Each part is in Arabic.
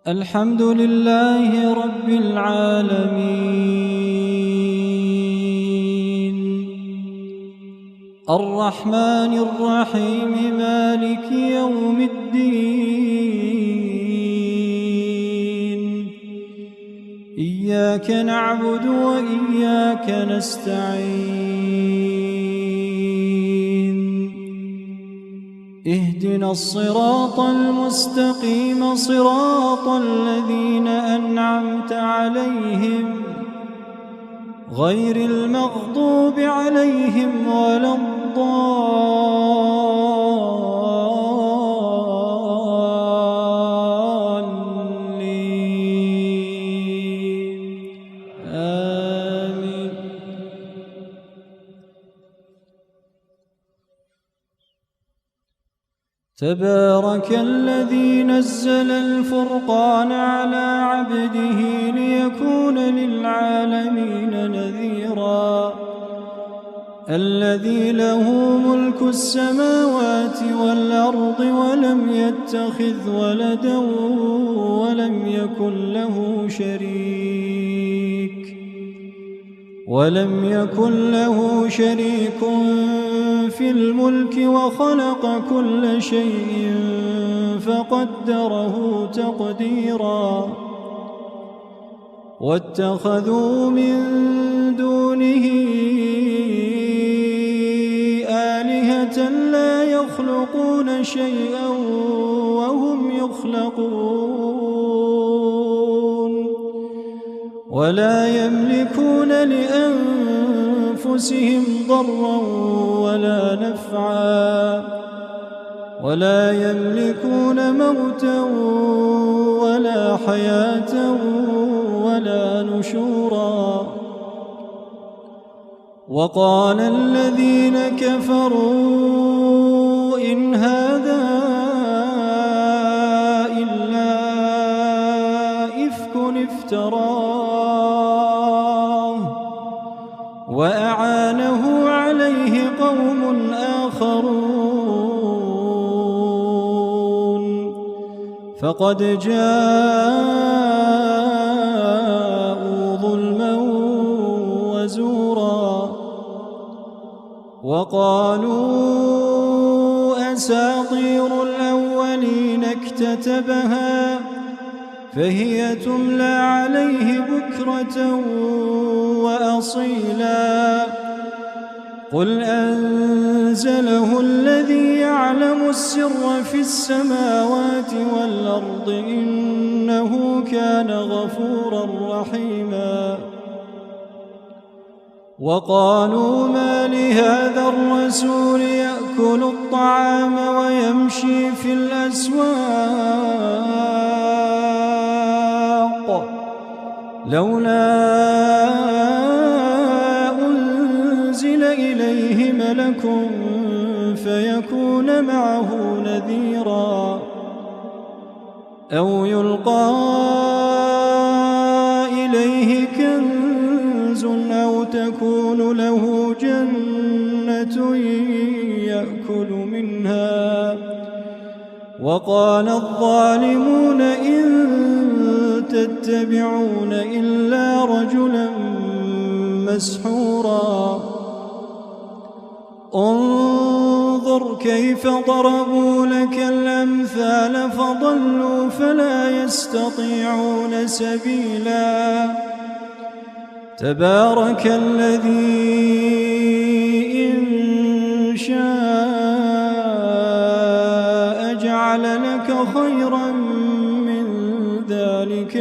الحمد لله رب العالمين الرحمن الرحيم مالك يوم الدين إياك نعبد وإياك نستعين اهدنا الصراط المستقيم صراط الذين أنعمت عليهم غير المغضوب عليهم ولا الضالين آمين. تبارك الذي نزل الفرقان على عبده ليكون للعالمين نذيرا الذي له ملك السماوات والأرض ولم يتخذ ولدا ولم يكن له شريك في الملك وخلق كل شيء فقدره تقديرا واتخذوا من دونه آلهة لا يخلقون شيئا وهم يخلقون ولا يملكون لأنفسهم ضرا ولا نفعا ولا يملكون موتا ولا حياة ولا نشورا وقال الذين كفروا إن هذا إلا إفك افتراه وأعانه عليه قوم آخرون فقد جاءوا ظلما وزورا وقالوا أساطير الأولين اكتتبها فهي تملى عليه بكرة وأصيلا قل أنزله الذي يعلم السر في السماوات والأرض إنه كان غفورا رحيما وقالوا ما لهذا الرسول يأكل الطعام ويمشي في الأسواق لولا أنزل إليه ملك فيكون معه نذيرا أو يلقى إليه كنز أو تكون له جنة يأكل منها وقال الظالمون إن تتبعون إلا رجلا مسحورا انظر كيف ضربوا لك الأمثال فضلوا فلا يستطيعون سبيلا تبارك الذي إن شاء جعل لك خيرا من ذلك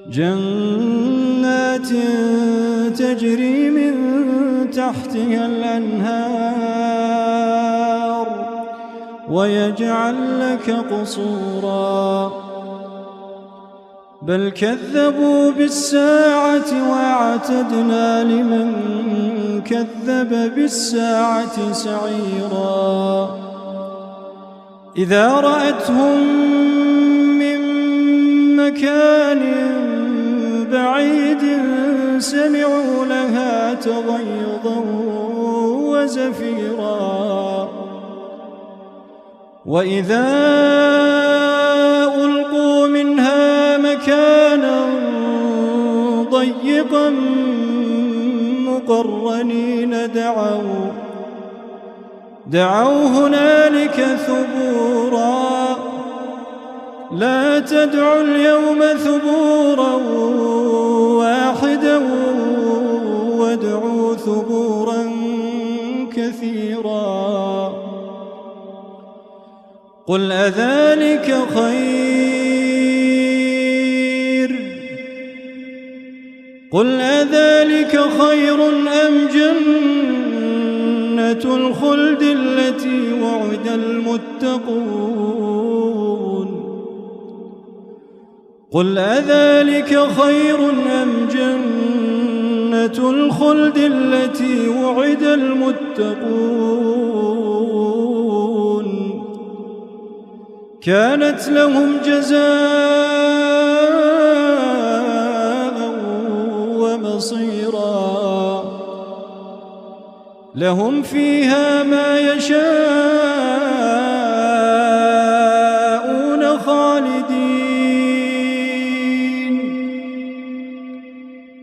جنات تجري من تحتها الأنهار ويجعل لك قصورا بل كذبوا بالساعة وأعتدنا لمن كذب بالساعة سعيرا إذا رأتهم من مكان بعيد سمعوا لها تغيظا وزفيرا وإذا ألقوا منها مكانا ضيقا مقرنين دعوا هنالك ثبورا لا تدعوا اليوم ثبورا واحدا وادعوا ثبورا كثيرا. قل أذلك خير أم جنة الخلد التي وعد المتقون؟ قل أذلك خير أم جنة الخلد التي وعد المتقون؟ كانت لهم جزاء ومصيرا لهم فيها ما يشاءون خالدين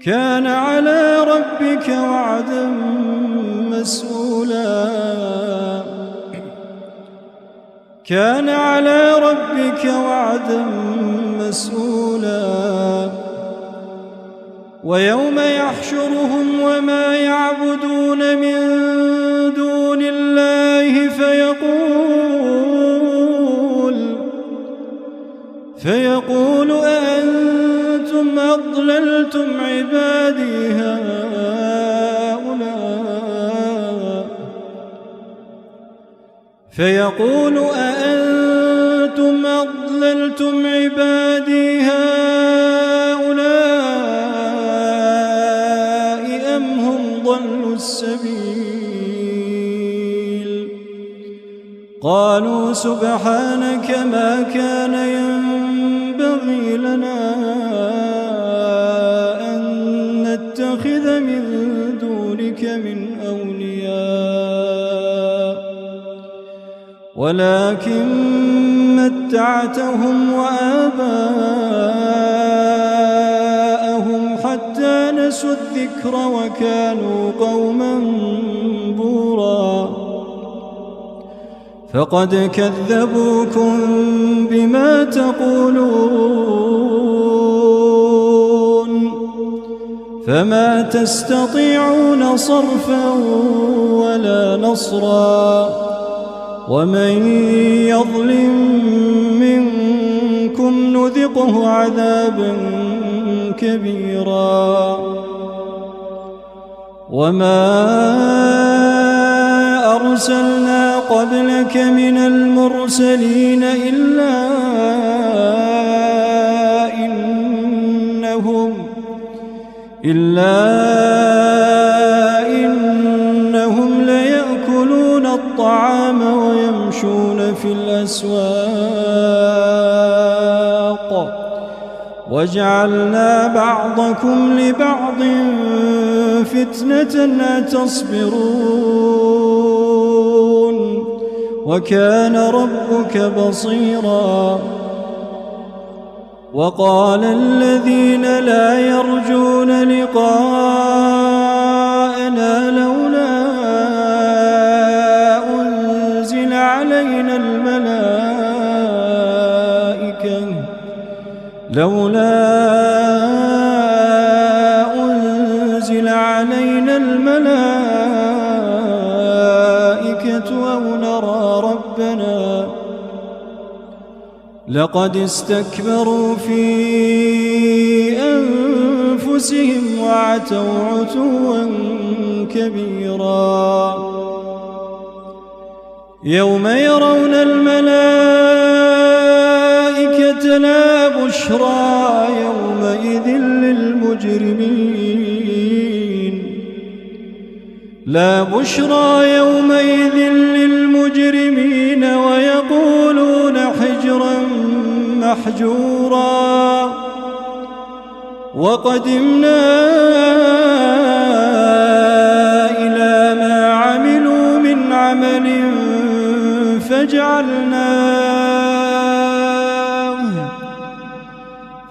كان على ربك وعدا مسئولا كان على ربك وعدا مسئولا. ويوم يحشرهم وما يعبدون من دون الله فيقول أأنتم أضللتم عبادي هؤلاء أم هم ضلوا السبيل؟ قالوا سبحانك ما كان ينبغي لنا أن نتخذ من دونك من أولياء ولكن متعتهم وآباءهم حتى نسوا الذكر وكانوا قوما بورا. فقد كذبوكم بما تقولون فما تستطيعون صرفا ولا نصرا ومن يظلم منكم نذقه عذابا كبيرا. وما أرسلنا قبلك من المرسلين إلا إنهم ليأكلون الطعام ويمشون في الأسواق وجعلنا بعضكم لبعض فتنة أتصبرون وكان ربك بصيرا. وقال الذين لا يرجون لقاءنا لولا أنزل علينا الملائكة أو نرى ربنا لقد استكبروا في أنفسهم وعتوا عتوا كبيرا. يوم يرون الملائكة لا بشرى يومئذ للمجرمين ويقولون حجرا محجورا. وقدمنا إلى ما عملوا من عمل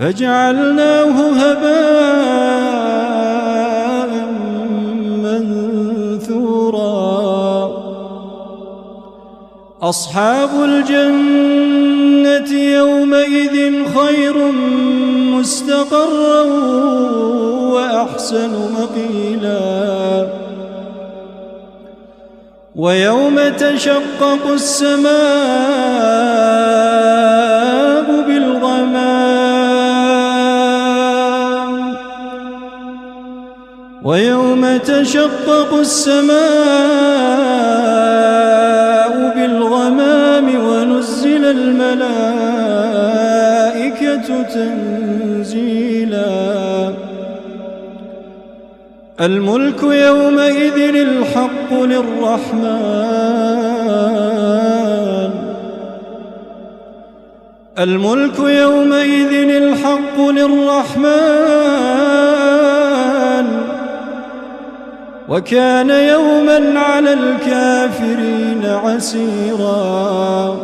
فجعلناه هباء منثورا. أصحاب الجنة يومئذ خير مستقرا وأحسن مقيلا. ويوم تشقق السماء بالغمام ونزل الملائكة تنزيلا. الملك يومئذ الحق للرحمن وكان يوما على الكافرين عسيرا.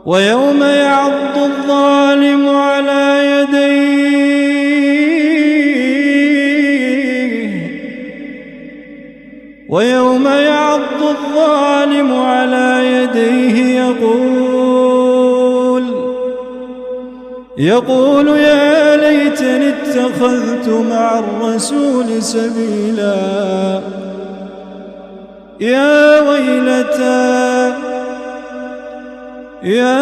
ويوم يعض الظالم على يديه يقول يا ليتني اتخذت مع الرسول سبيلا. يا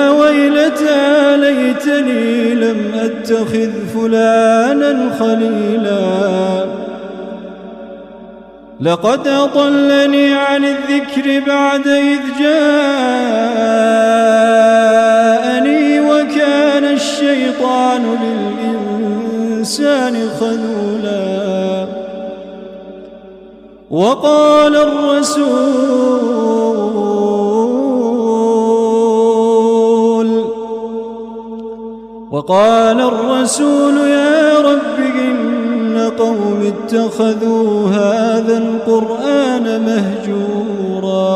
ويلتى ليتني لم أتخذ فلانا خليلا. لقد أضلني عن الذكر بعد إذ جاءني وكان الشيطان للإنسان خذولا. وقال الرسول يا رب إن قوم اتخذوا هذا القرآن مهجورا.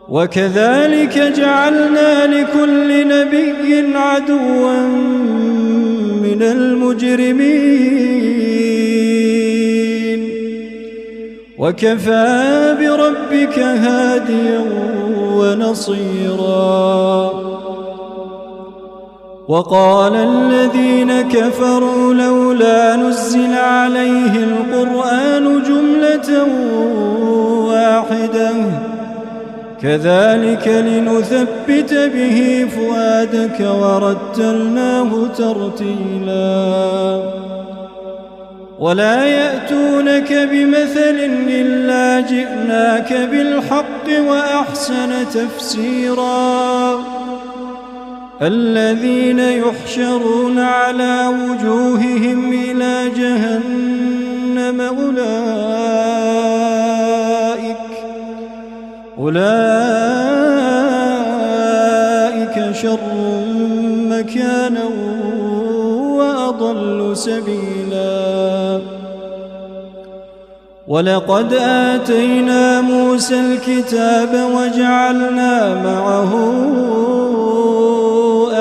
وكذلك جعلنا لكل نبي عدوا من المجرمين وكفى بربك هاديا ونصيرا. وقال الذين كفروا لولا نزل عليه القرآن جملة واحدة كذلك لنثبت به فؤادك ورتلناه ترتيلا. ولا يأتونك بمثل إلا جئناك بالحق وأحسن تفسيرا. الذين يحشرون على وجوههم إلى جهنم أولئك شر مكانا وأضل سبيلا. ولقد آتينا موسى الكتاب وجعلنا معه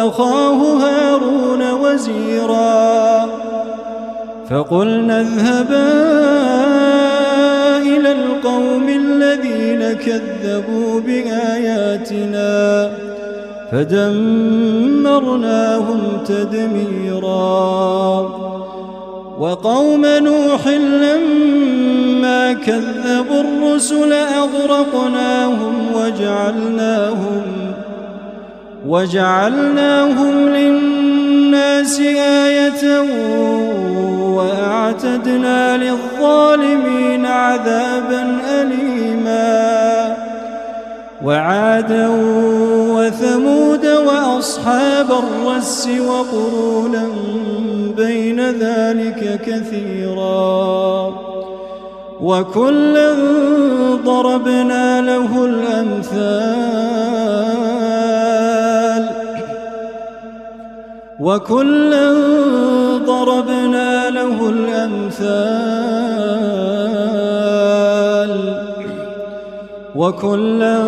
أخاه هارون وزيرا. فقلنا اذهبا إلى القوم الذين كذبوا بآياتنا فدمرناهم تدميرا. وقوم نوح لما كذبوا الرسل أغرقناهم وجعلناهم للناس آية وأعتدنا للظالمين عذابا أليما. وعادا وثمود وأصحاب الرس وقرونا بين ذلك كثيرا. وكلا ضربنا له الأمثال وكلا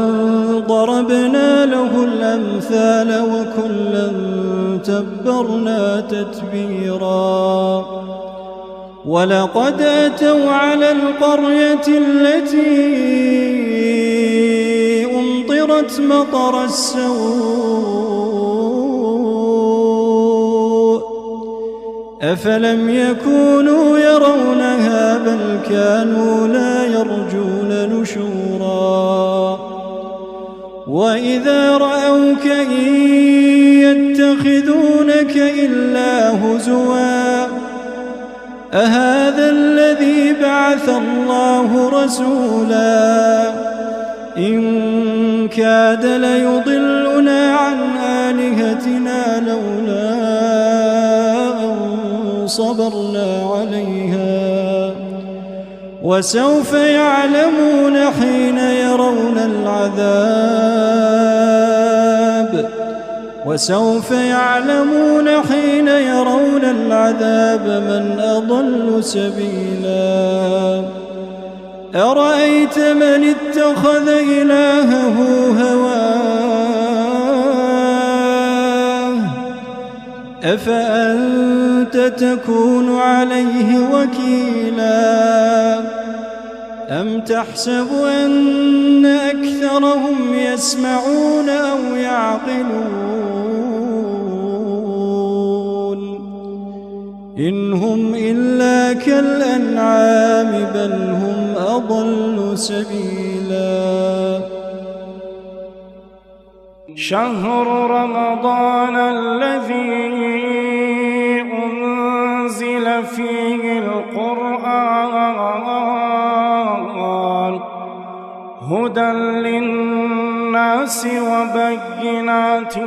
ضربنا له الأمثال وكلا تبرنا تتبيرا ولقد أتوا على القرية التي أمطرت مطر السوء أفلم يكونوا يرونها بل كانوا لا يرجون نشورا وإذا رأوك إن يتخذونك إلا هزوا أهذا الذي بعث الله رسولا إن كاد ليضلنا عن آلهتنا لولا أن صبرنا عليها وسوف يعلمون حين يرون العذاب من أضل سبيلا أرأيت من اتخذ إلهه هواه أفأنت تكون عليه وكيلا أم تحسب أن أكثرهم يسمعون أو يعقلون إن هم إلا كالأنعام بل هم أضل سبيلا شهر رمضان الذي أنزل فيه القرآن هدى للناس وبينات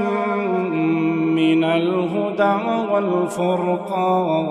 من الهدى والفرقان